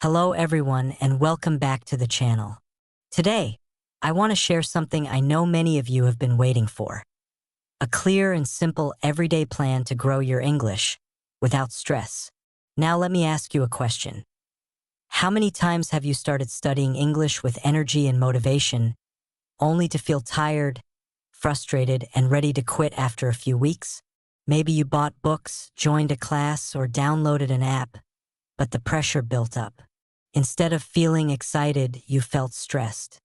Hello everyone and welcome back to the channel. Today, I want to share something I know many of you have been waiting for. A clear and simple everyday plan to grow your English without stress. Now let me ask you a question. How many times have you started studying English with energy and motivation, only to feel tired, frustrated, and ready to quit after a few weeks? Maybe you bought books, joined a class, or downloaded an app, but the pressure built up. Instead of feeling excited, you felt stressed.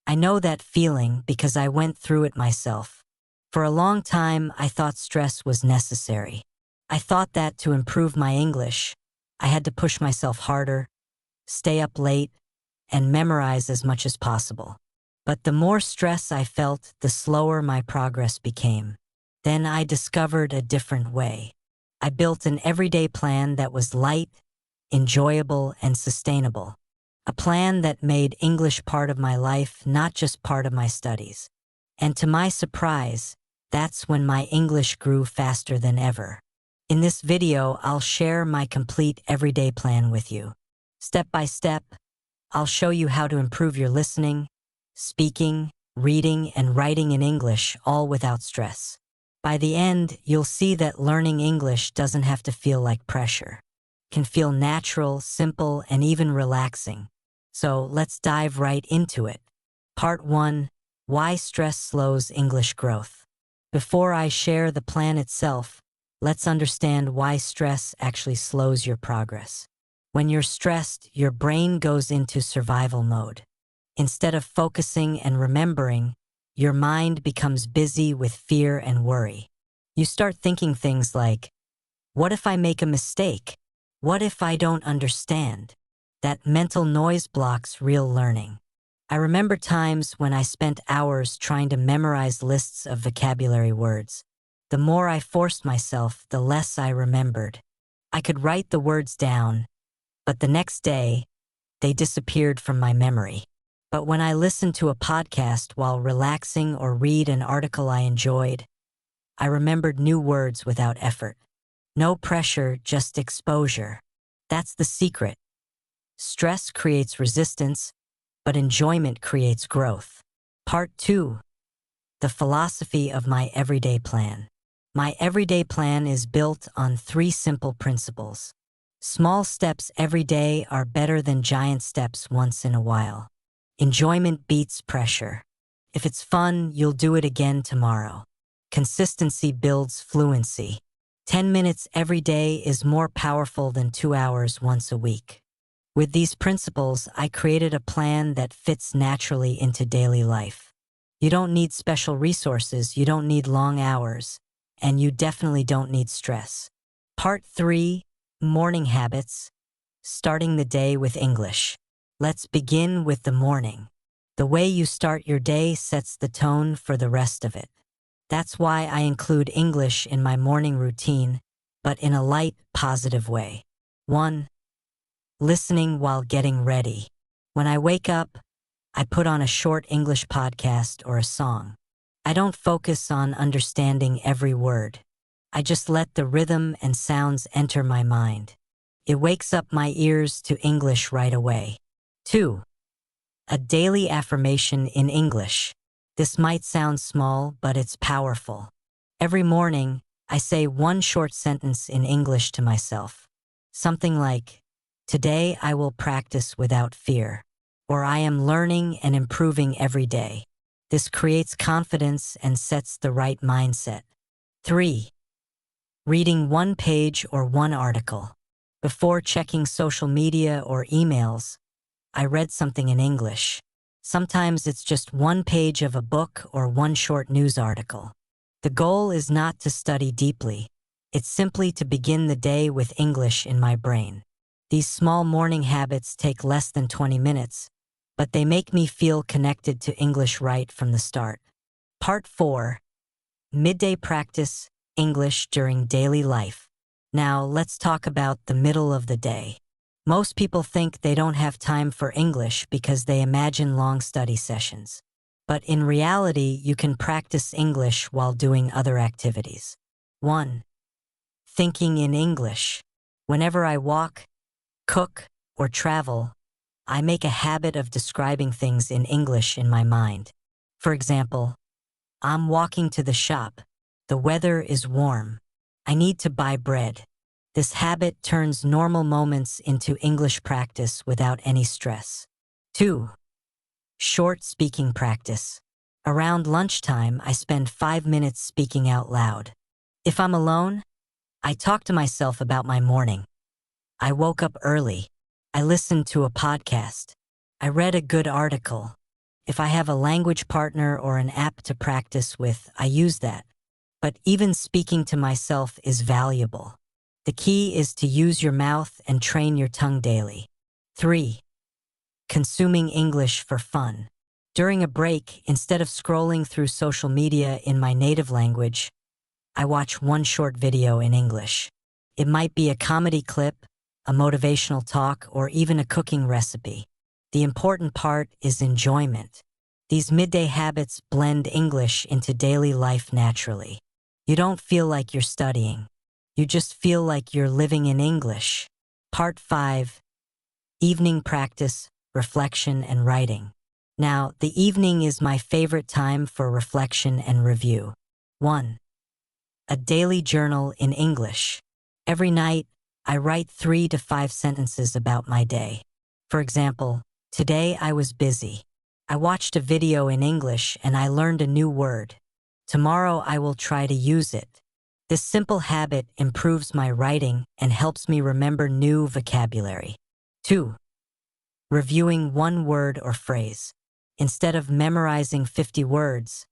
I know that feeling because I went through it myself. For a long time, I thought stress was necessary. I thought that to improve my English, I had to push myself harder, stay up late, and memorize as much as possible. But the more stress I felt, the slower my progress became. Then I discovered a different way. I built an everyday plan that was light, enjoyable, and sustainable. A plan that made English part of my life, not just part of my studies. And to my surprise, that's when my English grew faster than ever. In this video, I'll share my complete everyday plan with you. Step by step, I'll show you how to improve your listening, speaking, reading, and writing in English, all without stress. By the end, you'll see that learning English doesn't have to feel like pressure. Can feel natural, simple, and even relaxing. So let's dive right into it. Part 1. Why stress slows English growth. Before I share the plan itself, let's understand why stress actually slows your progress. When you're stressed, your brain goes into survival mode. Instead of focusing and remembering, your mind becomes busy with fear and worry. You start thinking things like, what if I make a mistake? What if I don't understand? That mental noise blocks real learning. I remember times when I spent hours trying to memorize lists of vocabulary words. The more I forced myself, the less I remembered. I could write the words down, but the next day, they disappeared from my memory. But when I listened to a podcast while relaxing or read an article I enjoyed, I remembered new words without effort. No pressure, just exposure. That's the secret. Stress creates resistance, but enjoyment creates growth. Part 2. The philosophy of my everyday plan. My everyday plan is built on 3 simple principles. Small steps every day are better than giant steps once in a while. Enjoyment beats pressure. If it's fun, you'll do it again tomorrow. Consistency builds fluency. 10 minutes every day is more powerful than 2 hours once a week. With these principles, I created a plan that fits naturally into daily life. You don't need special resources, you don't need long hours, and you definitely don't need stress. Part 3. Morning habits. Starting the day with English. Let's begin with the morning. The way you start your day sets the tone for the rest of it. That's why I include English in my morning routine, but in a light, positive way. 1. Listening while getting ready. When I wake up, I put on a short English podcast or a song. I don't focus on understanding every word. I just let the rhythm and sounds enter my mind. It wakes up my ears to English right away. 2. A daily affirmation in English. This might sound small, but it's powerful. Every morning, I say one short sentence in English to myself. Something like, today I will practice without fear, or I am learning and improving every day. This creates confidence and sets the right mindset. 3. Reading one page or one article. Before checking social media or emails, I read something in English. Sometimes it's just one page of a book or one short news article. The goal is not to study deeply. It's simply to begin the day with English in my brain. These small morning habits take less than 20 minutes, but they make me feel connected to English right from the start. Part 4. Midday practice, English during daily life. Now let's talk about the middle of the day. Most people think they don't have time for English because they imagine long study sessions. But in reality, you can practice English while doing other activities. 1. Thinking in English. Whenever I walk, cook, or travel, I make a habit of describing things in English in my mind. For example, I'm walking to the shop. The weather is warm. I need to buy bread. This habit turns normal moments into English practice without any stress. 2. Short speaking practice. Around lunchtime, I spend 5 minutes speaking out loud. If I'm alone, I talk to myself about my morning. I woke up early. I listened to a podcast. I read a good article. If I have a language partner or an app to practice with, I use that. But even speaking to myself is valuable. The key is to use your mouth and train your tongue daily. 3. Consuming English for fun. During a break, instead of scrolling through social media in my native language, I watch one short video in English. It might be a comedy clip, a motivational talk, or even a cooking recipe. The important part is enjoyment. These midday habits blend English into daily life naturally. You don't feel like you're studying. You just feel like you're living in English. Part 5. Evening practice, reflection, and writing. Now, the evening is my favorite time for reflection and review. 1. A daily journal in English. Every night, I write 3 to 5 sentences about my day. For example, today I was busy. I watched a video in English and I learned a new word. Tomorrow I will try to use it. This simple habit improves my writing and helps me remember new vocabulary. 2. Reviewing one word or phrase. Instead of memorizing 50 words,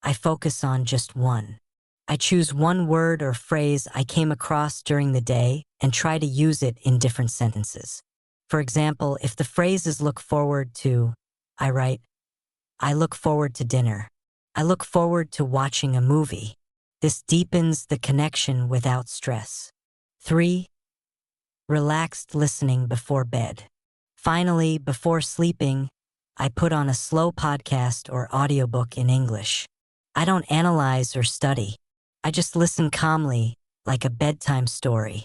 I focus on just one. I choose one word or phrase I came across during the day and try to use it in different sentences. For example, if the phrase is look forward to, I write, I look forward to dinner. I look forward to watching a movie. This deepens the connection without stress. 3. Relaxed listening before bed. Finally, before sleeping, I put on a slow podcast or audiobook in English. I don't analyze or study. I just listen calmly, like a bedtime story.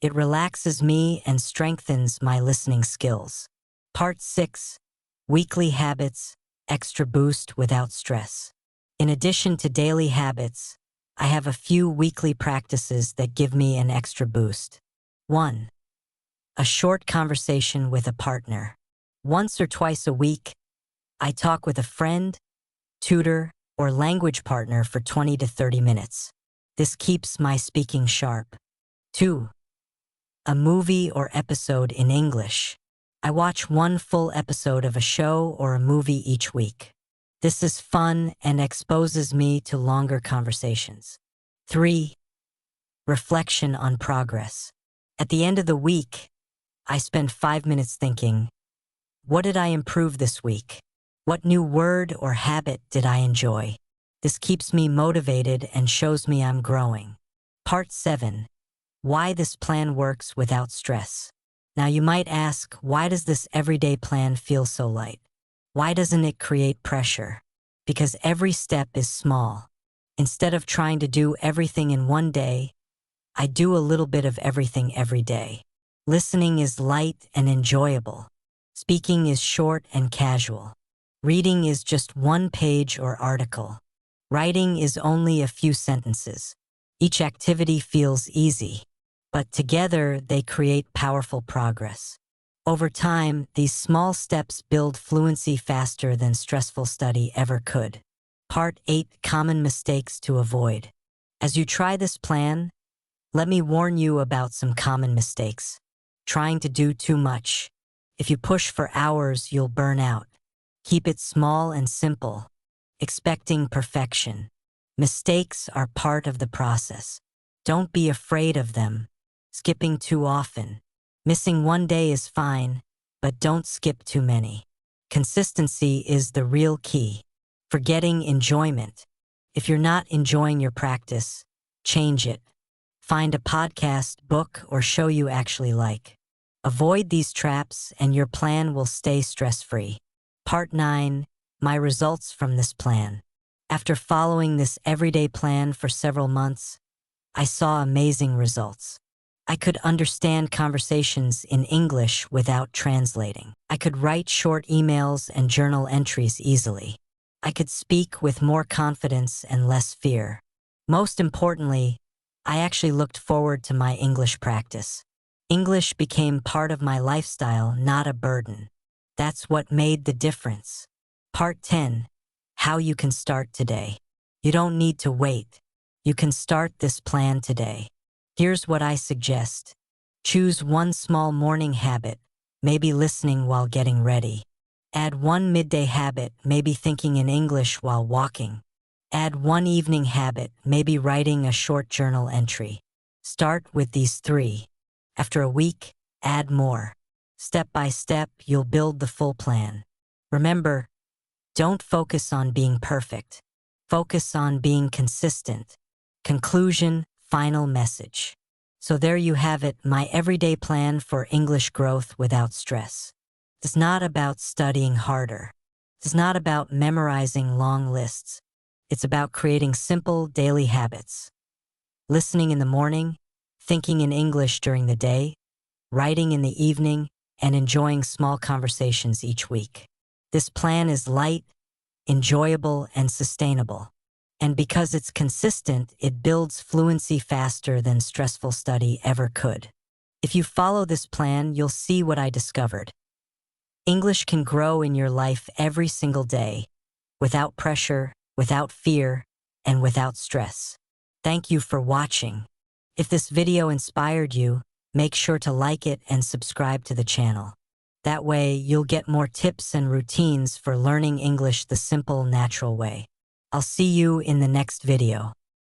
It relaxes me and strengthens my listening skills. Part 6. Weekly habits, extra boost without stress. In addition to daily habits, I have a few weekly practices that give me an extra boost. 1. A short conversation with a partner. Once or twice a week, I talk with a friend, tutor, or language partner for 20 to 30 minutes. This keeps my speaking sharp. 2. A movie or episode in English. I watch one full episode of a show or a movie each week. This is fun and exposes me to longer conversations. 3. Reflection on progress. At the end of the week, I spend 5 minutes thinking, what did I improve this week? What new word or habit did I enjoy? This keeps me motivated and shows me I'm growing. Part 7. Why this plan works without stress. Now you might ask, why does this everyday plan feel so light? Why doesn't it create pressure? Because every step is small. Instead of trying to do everything in one day, I do a little bit of everything every day. Listening is light and enjoyable. Speaking is short and casual. Reading is just one page or article. Writing is only a few sentences. Each activity feels easy, but together they create powerful progress. Over time, these small steps build fluency faster than stressful study ever could. Part 8. Common mistakes to avoid. As you try this plan, let me warn you about some common mistakes. Trying to do too much. If you push for hours, you'll burn out. Keep it small and simple. Expecting perfection. Mistakes are part of the process. Don't be afraid of them. Skipping too often. Missing one day is fine, but don't skip too many. Consistency is the real key. Forgetting enjoyment. If you're not enjoying your practice, change it. Find a podcast, book, or show you actually like. Avoid these traps and your plan will stay stress-free. Part 9. My results from this plan. After following this everyday plan for several months, I saw amazing results. I could understand conversations in English without translating. I could write short emails and journal entries easily. I could speak with more confidence and less fear. Most importantly, I actually looked forward to my English practice. English became part of my lifestyle, not a burden. That's what made the difference. Part 10. How you can start today. You don't need to wait. You can start this plan today. Here's what I suggest. Choose one small morning habit, maybe listening while getting ready. Add one midday habit, maybe thinking in English while walking. Add one evening habit, maybe writing a short journal entry. Start with these 3. After a week, add more. Step by step, you'll build the full plan. Remember, don't focus on being perfect. Focus on being consistent. Conclusion, final message. So there you have it, my everyday plan for English growth without stress. It's not about studying harder. It's not about memorizing long lists. It's about creating simple daily habits. Listening in the morning, thinking in English during the day, writing in the evening, and enjoying small conversations each week. This plan is light, enjoyable, and sustainable. And because it's consistent, it builds fluency faster than stressful study ever could. If you follow this plan, you'll see what I discovered. English can grow in your life every single day, without pressure, without fear, and without stress. Thank you for watching. If this video inspired you, make sure to like it and subscribe to the channel. That way, you'll get more tips and routines for learning English the simple, natural way. I'll see you in the next video.